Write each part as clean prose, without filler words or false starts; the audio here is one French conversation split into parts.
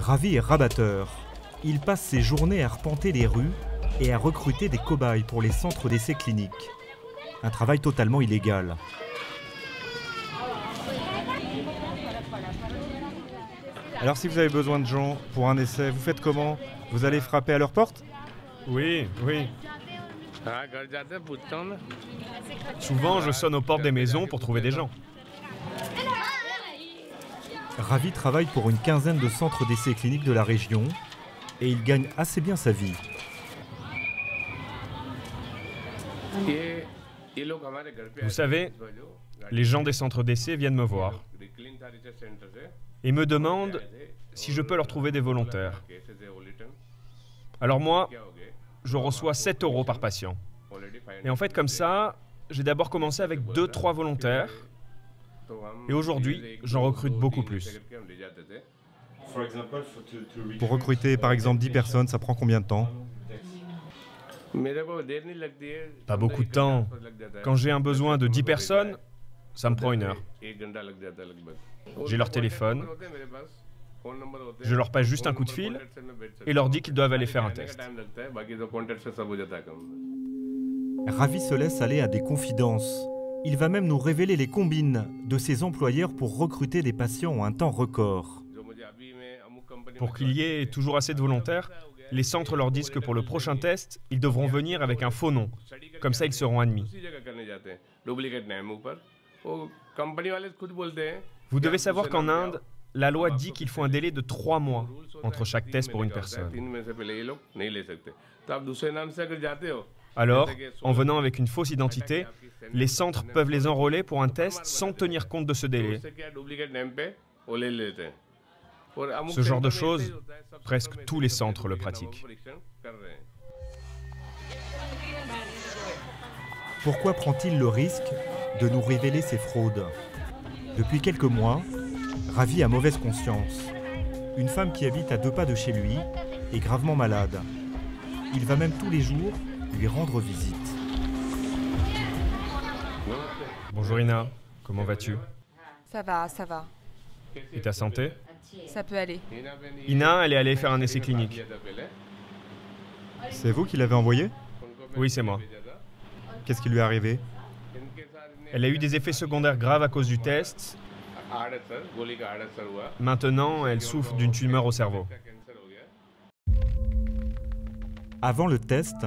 Ravi est rabatteur. Il passe ses journées à arpenter les rues et à recruter des cobayes pour les centres d'essais cliniques. Un travail totalement illégal. Alors si vous avez besoin de gens pour un essai, vous faites comment? Vous allez frapper à leur porte? Oui. Souvent, je sonne aux portes des maisons pour trouver des gens. Ravi travaille pour une quinzaine de centres d'essais cliniques de la région et il gagne assez bien sa vie. Vous savez, les gens des centres d'essai viennent me voir et me demandent si je peux leur trouver des volontaires. Alors moi, je reçois 7 € par patient. Et en fait, comme ça, j'ai d'abord commencé avec 2-3 volontaires. Et aujourd'hui, j'en recrute beaucoup plus. Pour recruter par exemple 10 personnes, ça prend combien de temps? Pas beaucoup de temps. Quand j'ai un besoin de 10 personnes, ça me prend 1 heure. J'ai leur téléphone, je leur passe juste un coup de fil et leur dis qu'ils doivent aller faire un test. Ravi se laisse aller à des confidences. Il va même nous révéler les combines de ses employeurs pour recruter des patients en un temps record. Pour qu'il y ait toujours assez de volontaires, les centres leur disent que pour le prochain test, ils devront venir avec un faux nom. Comme ça, ils seront admis. Vous devez savoir qu'en Inde, la loi dit qu'il faut un délai de 3 mois entre chaque test pour une personne. Alors, en venant avec une fausse identité, les centres peuvent les enrôler pour un test sans tenir compte de ce délai. Ce genre de choses, presque tous les centres le pratiquent. Pourquoi prend-il le risque de nous révéler ces fraudes? Depuis quelques mois, Ravi a mauvaise conscience. Une femme qui habite à 2 pas de chez lui est gravement malade. Il va même tous les jours lui rendre visite. Bonjour Ina, comment vas-tu? Ça va. Et ta santé? Ça peut aller. Ina, elle est allée faire un essai clinique. C'est vous qui l'avez envoyé? Oui, c'est moi. Qu'est-ce qui lui est arrivé? Elle a eu des effets secondaires graves à cause du test. Maintenant, elle souffre d'une tumeur au cerveau. Avant le test,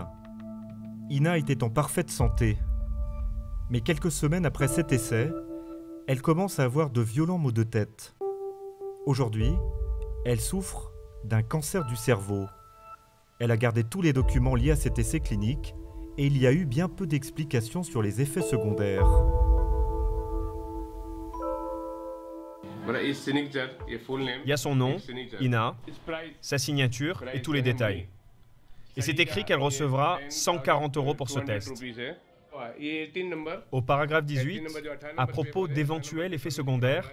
Ina était en parfaite santé. Mais quelques semaines après cet essai, elle commence à avoir de violents maux de tête. Aujourd'hui, elle souffre d'un cancer du cerveau. Elle a gardé tous les documents liés à cet essai clinique et il y a eu bien peu d'explications sur les effets secondaires. Il y a son nom, Ina, sa signature et tous les détails. Et c'est écrit qu'elle recevra 140 € pour ce test. Au paragraphe 18, à propos d'éventuels effets secondaires,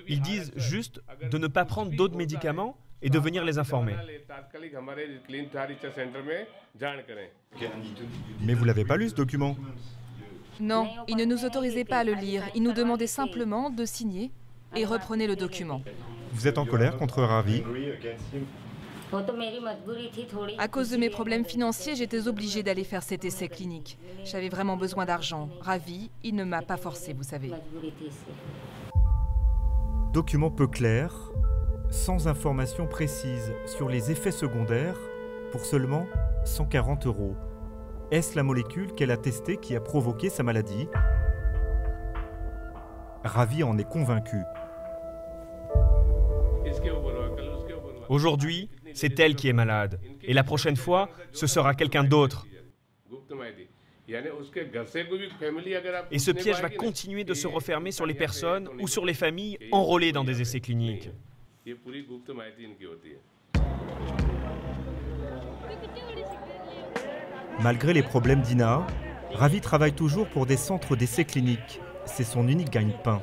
ils disent juste de ne pas prendre d'autres médicaments et de venir les informer. Mais vous l'avez pas lu ce document? Non, il ne nous autorisait pas à le lire. Il nous demandait simplement de signer et reprenez le document. Vous êtes en colère contre Ravi? À cause de mes problèmes financiers, j'étais obligée d'aller faire cet essai clinique. J'avais vraiment besoin d'argent. Ravi, il ne m'a pas forcé, vous savez. Document peu clair, sans information précise sur les effets secondaires, pour seulement 140 €. Est-ce la molécule qu'elle a testée qui a provoqué sa maladie? Ravi en est convaincu. Aujourd'hui, c'est elle qui est malade. Et la prochaine fois, ce sera quelqu'un d'autre. Et ce piège va continuer de se refermer sur les personnes ou sur les familles enrôlées dans des essais cliniques. Malgré les problèmes d'Ina, Ravi travaille toujours pour des centres d'essais cliniques. C'est son unique gagne-pain.